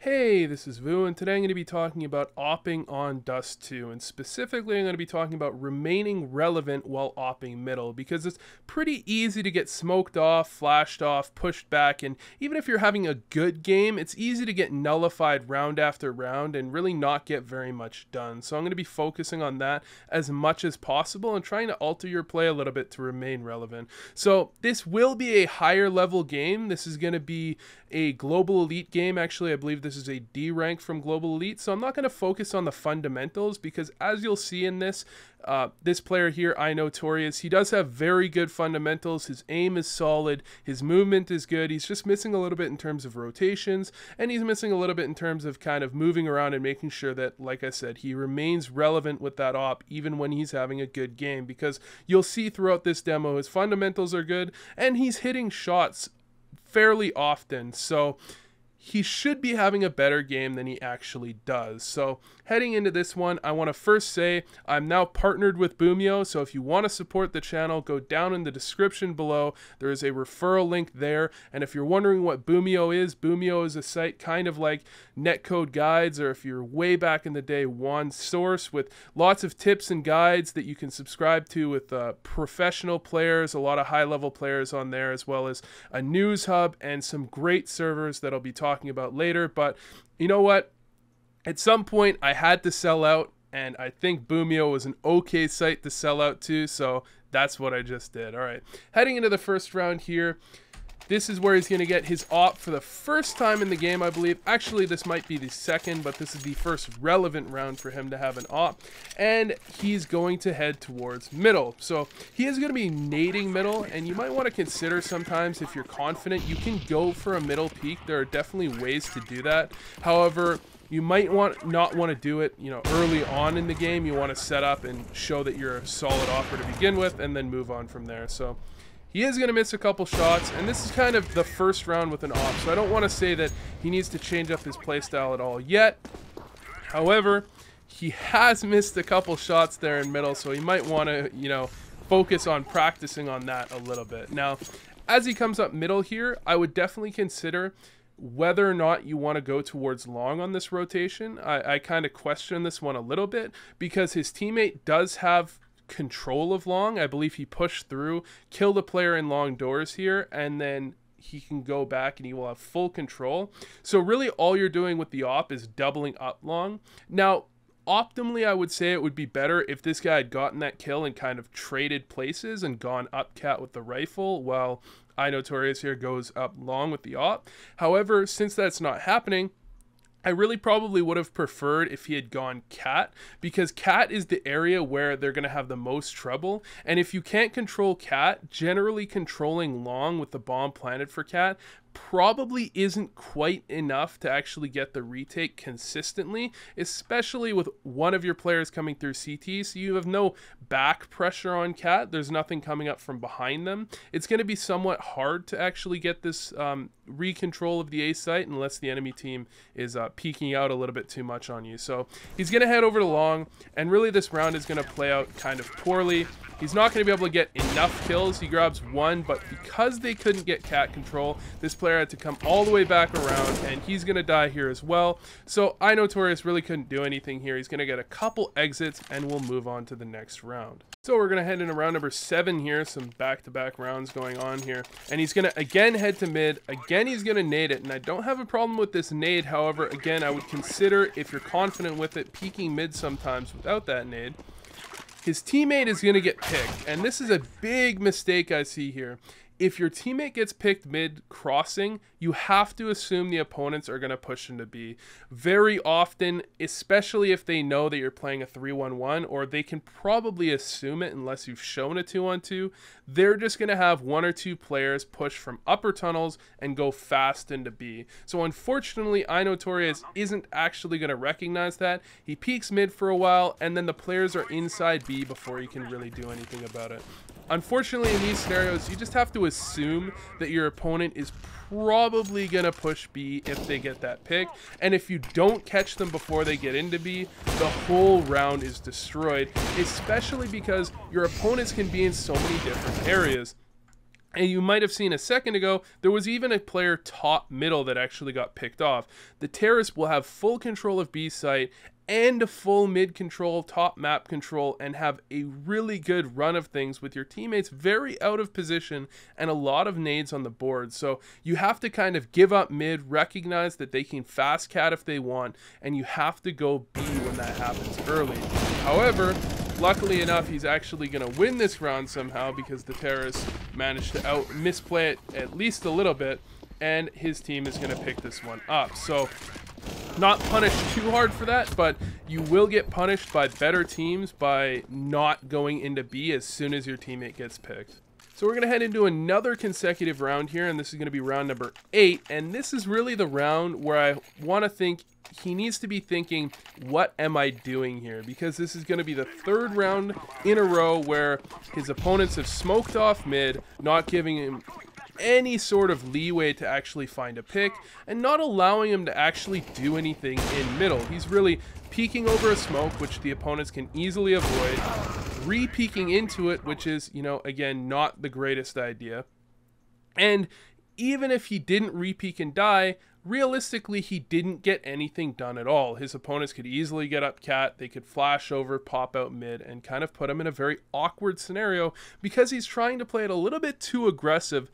Hey, this is Vu, and today I'm going to be talking about Awping on Dust2, and specifically I'm going to be talking about remaining relevant while Awping middle, because it's pretty easy to get smoked off, flashed off, pushed back, and even if you're having a good game, it's easy to get nullified round after round and really not get very much done. So I'm going to be focusing on that as much as possible and trying to alter your play a little bit to remain relevant. So this will be a higher level game. This is going to be a global elite game. Actually, I believe this is a D rank from global elite, so I'm not going to focus on the fundamentals because, as you'll see in this player here, Notorious, he does have very good fundamentals. His aim is solid, his movement is good. He's just missing a little bit in terms of rotations, and he's missing a little bit in terms of kind of moving around and making sure that, like I said, he remains relevant with that op even when he's having a good game, because you'll see throughout this demo his fundamentals are good and he's hitting shots fairly often, so he should be having a better game than he actually does. So heading into this one, I want to first say I'm now partnered with Boomeo, so if you want to support the channel, go down in the description below. There is a referral link there, and if you're wondering what Boomeo is a site kind of like Netcode Guides, or if you're way back in the day, one source with lots of tips and guides that you can subscribe to with professional players, a lot of high-level players on there, as well as a news hub and some great servers that I'll be talking about later. But you know what, at some point I had to sell out, and I think Boomeo was an okay site to sell out to, so that's what I just did. All right, heading into the first round here, this is where he's going to get his op for the first time in the game, I believe. Actually, this might be the second, but this is the first relevant round for him to have an op. And he's going to head towards middle. So he is going to be nading middle, and you might want to consider sometimes, if you're confident, you can go for a middle peek. There are definitely ways to do that. However, you might not want to do it, early on in the game. You want to set up and show that you're a solid opper to begin with, and then move on from there. So he is going to miss a couple shots, and this is kind of the first round with an op, so I don't want to say that he needs to change up his playstyle at all yet. However, he has missed a couple shots there in middle, so he might want to, focus on practicing on that a little bit. Now, as he comes up middle here, I would definitely consider whether or not you want to go towards long on this rotation. I kind of question this one a little bit because his teammate does have control of long. I believe he pushed through, killed a player in long doors here, and then he can go back and he will have full control. So really all you're doing with the op is doubling up long. Now, optimally, I would say it would be better if this guy had gotten that kill and kind of traded places and gone up cat with the rifle while Notorious here goes up long with the op. However, since that's not happening, I really probably would have preferred if he had gone cat, because cat is the area where they're going to have the most trouble. And if you can't control cat, generally controlling long with the bomb planted for cat probably isn't quite enough to actually get the retake consistently, especially with one of your players coming through CT, so you have no back pressure on cat. There's nothing coming up from behind them. It's going to be somewhat hard to actually get this recontrol of the A site unless the enemy team is peeking out a little bit too much on you. So he's going to head over to long, and really this round is going to play out kind of poorly. He's not going to be able to get enough kills. He grabs one, but because they couldn't get cat control, this player had to come all the way back around, and he's going to die here as well. So Notorious really couldn't do anything here. He's going to get a couple exits, and we'll move on to the next round. So we're going to head into round number 7 here, some back-to-back rounds going on here. And he's going to again head to mid. Again, he's going to nade it, and I don't have a problem with this nade. However, again, I would consider, if you're confident with it, peeking mid sometimes without that nade. His teammate is going to get picked, and this is a big mistake I see here. If your teammate gets picked mid-crossing, you have to assume the opponents are going to push into B. Very often, especially if they know that you're playing a 3-1-1, or they can probably assume it unless you've shown a 2-on-2, they're just going to have one or two players push from upper tunnels and go fast into B. So unfortunately, Notorious isn't actually going to recognize that. He peeks mid for a while, and then the players are inside B before he can really do anything about it. Unfortunately, in these scenarios, you just have to assume that your opponent is probably going to push B if they get that pick. And if you don't catch them before they get into B, the whole round is destroyed, especially because your opponents can be in so many different areas. And you might have seen a second ago, there was even a player top middle that actually got picked off. The terrorist will have full control of B site and full mid control, top map control, and have a really good run of things with your teammates very out of position and a lot of nades on the board. So you have to kind of give up mid, recognize that they can fast cat if they want, and you have to go B when that happens early. However, luckily enough, he's actually going to win this round somehow because the terrorists managed to misplay it at least a little bit, and his team is going to pick this one up. So not punished too hard for that, but you will get punished by better teams by not going into B as soon as your teammate gets picked. So we're going to head into another consecutive round here, and this is going to be round number 8, and this is really the round where I want to think he needs to be thinking, what am I doing here? Because this is going to be the third round in a row where his opponents have smoked off mid, not giving him any sort of leeway to actually find a pick, and not allowing him to actually do anything in middle. He's really peeking over a smoke, which the opponents can easily avoid, re-peeking into it, which is, you know, again, not the greatest idea. And even if he didn't re-peek and die, realistically, he didn't get anything done at all. His opponents could easily get up cat, they could flash over, pop out mid, and kind of put him in a very awkward scenario because he's trying to play it a little bit too aggressive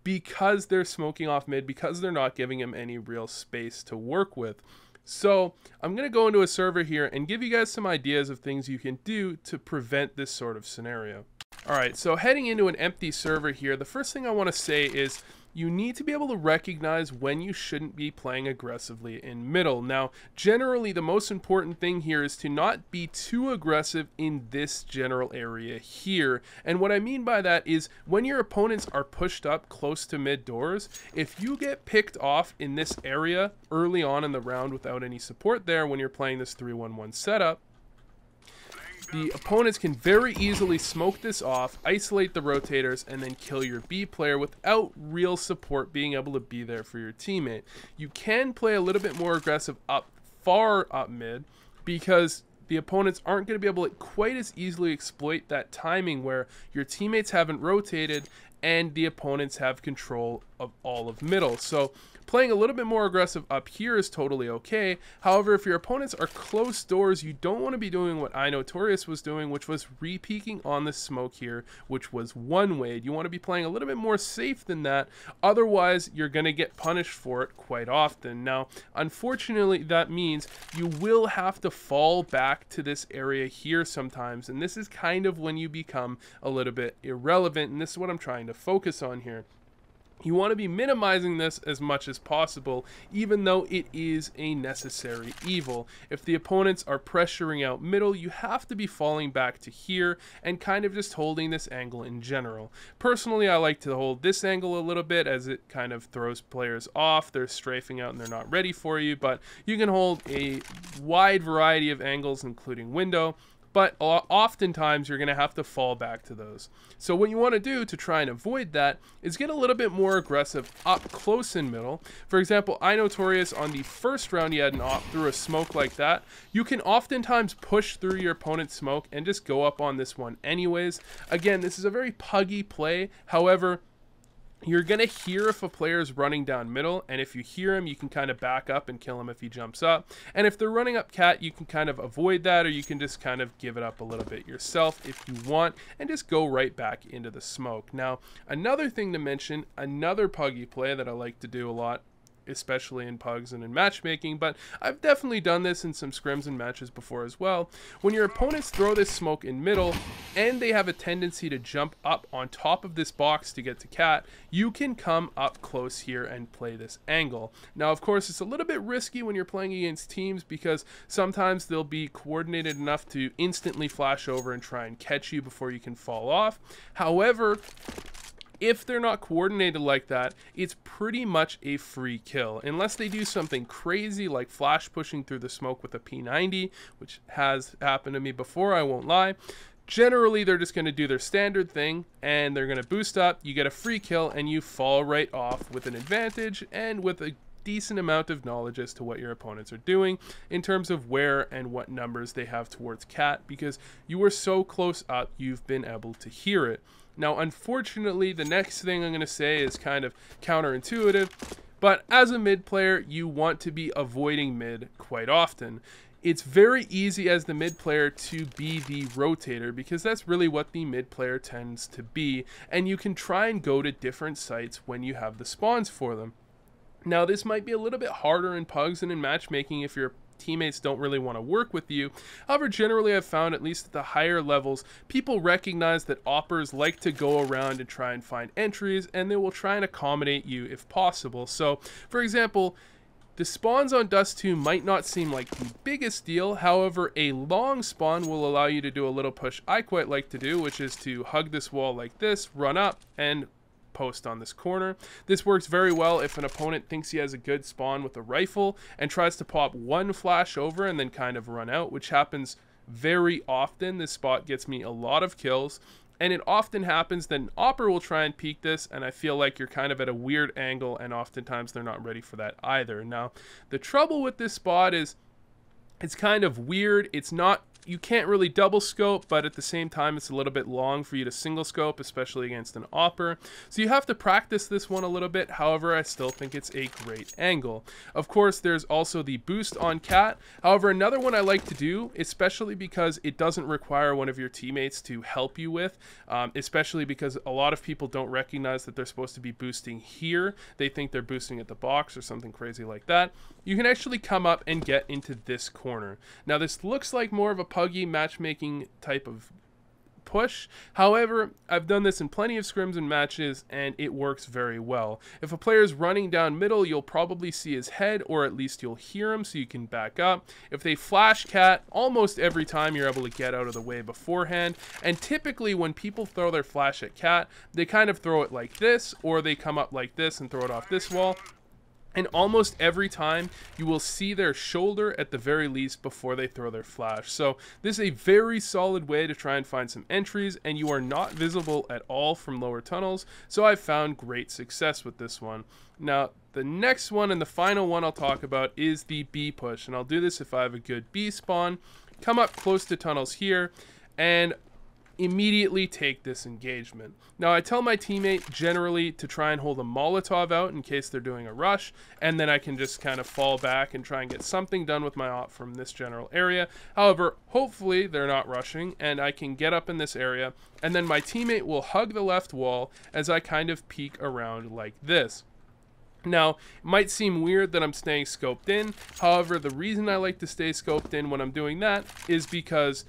because they're smoking off mid, because they're not giving him any real space to work with. So I'm going to go into a server here and give you guys some ideas of things you can do to prevent this sort of scenario. Alright, so heading into an empty server here, the first thing I want to say is you need to be able to recognize when you shouldn't be playing aggressively in middle. Now, generally, the most important thing here is to not be too aggressive in this general area here. And what I mean by that is when your opponents are pushed up close to mid doors, if you get picked off in this area early on in the round without any support there when you're playing this 3-1-1 setup, the opponents can very easily smoke this off, isolate the rotators, and then kill your B player without real support being able to be there for your teammate. You can play a little bit more aggressive far up mid because the opponents aren't going to be able to quite as easily exploit that timing where your teammates haven't rotated and the opponents have control of all of middle. So playing a little bit more aggressive up here is totally okay. However, if your opponents are close doors, you don't want to be doing what iNotorious was doing, which was re-peeking on the smoke here, which was one-way. You want to be playing a little bit more safe than that. Otherwise, you're going to get punished for it quite often. Now, unfortunately, that means you will have to fall back to this area here sometimes, and this is kind of when you become a little bit irrelevant, and this is what I'm trying to focus on here. You want to be minimizing this as much as possible, even though it is a necessary evil. If the opponents are pressuring out middle, you have to be falling back to here and kind of just holding this angle in general. Personally, I like to hold this angle a little bit as it kind of throws players off. They're strafing out and they're not ready for you, but you can hold a wide variety of angles, including window. But oftentimes you're going to have to fall back to those. So what you want to do to try and avoid that is get a little bit more aggressive up close in middle. For example, iNotorious on the first round he had an op through a smoke like that. You can oftentimes push through your opponent's smoke and just go up on this one anyways. Again, this is a very puggy play. However, you're going to hear if a player is running down middle, and if you hear him, you can kind of back up and kill him if he jumps up. And if they're running up cat, you can kind of avoid that, or you can just kind of give it up a little bit yourself if you want, and just go right back into the smoke. Now, another thing to mention, another puggy play that I like to do a lot, especially in pugs and in matchmaking, but I've definitely done this in some scrims and matches before as well. When your opponents throw this smoke in middle and they have a tendency to jump up on top of this box to get to cat, you can come up close here and play this angle. Now, of course, it's a little bit risky when you're playing against teams because sometimes they'll be coordinated enough to instantly flash over and try and catch you before you can fall off. However, if they're not coordinated like that, it's pretty much a free kill. Unless they do something crazy like flash pushing through the smoke with a P90, which has happened to me before, I won't lie. Generally, they're just going to do their standard thing, and they're going to boost up, you get a free kill, and you fall right off with an advantage and with a decent amount of knowledge as to what your opponents are doing in terms of where and what numbers they have towards cat, because you were so close up, you've been able to hear it. Now, unfortunately, the next thing I'm going to say is kind of counterintuitive, but as a mid player, you want to be avoiding mid quite often. It's very easy as the mid player to be the rotator, because that's really what the mid player tends to be, and you can try and go to different sites when you have the spawns for them. Now, this might be a little bit harder in pugs and in matchmaking if your teammates don't really want to work with you. However, generally I've found, at least at the higher levels, people recognize that oppers like to go around and try and find entries, and they will try and accommodate you if possible. So, for example, the spawns on Dust2 might not seem like the biggest deal. However, a long spawn will allow you to do a little push I quite like to do, which is to hug this wall like this, run up, and post on this corner. This works very well if an opponent thinks he has a good spawn with a rifle and tries to pop one flash over and then kind of run out, which happens very often. This spot gets me a lot of kills, and it often happens that an opper will try and peek this, and I feel like you're kind of at a weird angle, and oftentimes they're not ready for that either. Now, the trouble with this spot is it's kind of weird. It's not, you can't really double scope, but at the same time it's a little bit long for you to single scope, especially against an opper. So you have to practice this one a little bit. However, I still think it's a great angle. Of course, there's also the boost on cat. However, another one I like to do, especially because it doesn't require one of your teammates to help you with, especially because a lot of people don't recognize that they're supposed to be boosting here. They think they're boosting at the box or something crazy like that. You can actually come up and get into this corner. Now, this looks like more of a puggy matchmaking type of push. However, I've done this in plenty of scrims and matches, and it works very well. If a player is running down middle, you'll probably see his head, or at least you'll hear him, so you can back up. If they flash cat, almost every time you're able to get out of the way beforehand. And typically when people throw their flash at cat, they kind of throw it like this, or they come up like this and throw it off this wall. And almost every time you will see their shoulder at the very least before they throw their flash. So this is a very solid way to try and find some entries, and you are not visible at all from lower tunnels. So I've found great success with this one. Now, the next one and the final one I'll talk about is the B push. And I'll do this if I have a good B spawn. Come up close to tunnels here and immediately take this engagement. Now, I tell my teammate generally to try and hold a Molotov out in case they're doing a rush, and then I can just kind of fall back and try and get something done with my op from this general area. However, hopefully they're not rushing, and I can get up in this area, and then my teammate will hug the left wall as I kind of peek around like this. Now, it might seem weird that I'm staying scoped in. However, the reason I like to stay scoped in when I'm doing that is because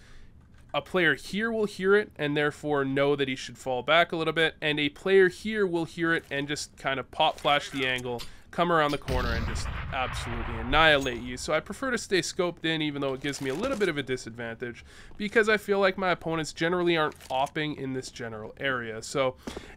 a player here will hear it and therefore know that he should fall back a little bit, and a player here will hear it and just kind of pop flash the angle, come around the corner, and just absolutely annihilate you. So I prefer to stay scoped in, even though it gives me a little bit of a disadvantage, because I feel like my opponents generally aren't opping in this general area. So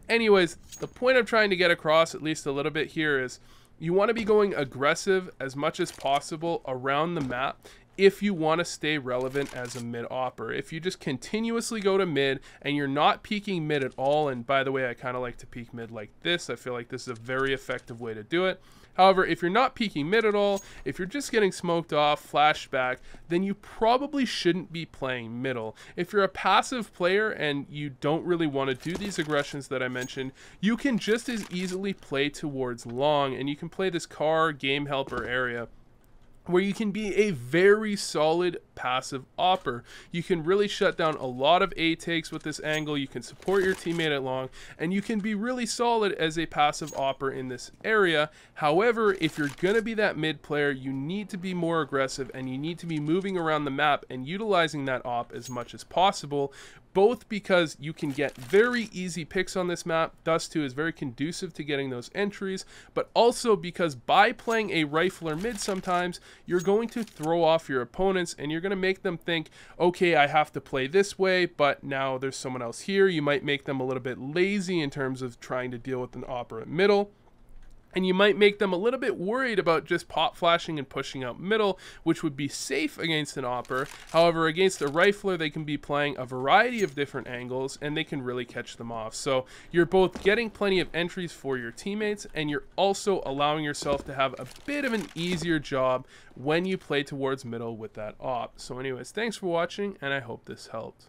anyways, the point I'm trying to get across, at least a little bit here, is you want to be going aggressive as much as possible around the map if you want to stay relevant as a mid opper. If you just continuously go to mid and you're not peeking mid at all, and by the way, I kind of like to peek mid like this. I feel like this is a very effective way to do it. However, if you're not peeking mid at all, if you're just getting smoked off, flashback, then you probably shouldn't be playing middle. If you're a passive player and you don't really want to do these aggressions that I mentioned, you can just as easily play towards long, and you can play this car, game helper area, where you can be a very solid passive opper. You can really shut down a lot of A takes with this angle. You can support your teammate at long, and you can be really solid as a passive opper in this area. However, if you're gonna be that mid player, you need to be more aggressive, and you need to be moving around the map and utilizing that op as much as possible, both because you can get very easy picks on this map. Dust2 is very conducive to getting those entries, but also because by playing a rifler mid sometimes, you're going to throw off your opponents, and you're going to make them think, okay, I have to play this way, but now there's someone else here. You might make them a little bit lazy in terms of trying to deal with an opper at middle. And you might make them a little bit worried about just pop flashing and pushing out middle, which would be safe against an opper. However, against a rifler, they can be playing a variety of different angles, and they can really catch them off. So you're both getting plenty of entries for your teammates, and you're also allowing yourself to have a bit of an easier job when you play towards middle with that op. So anyways, thanks for watching, and I hope this helped.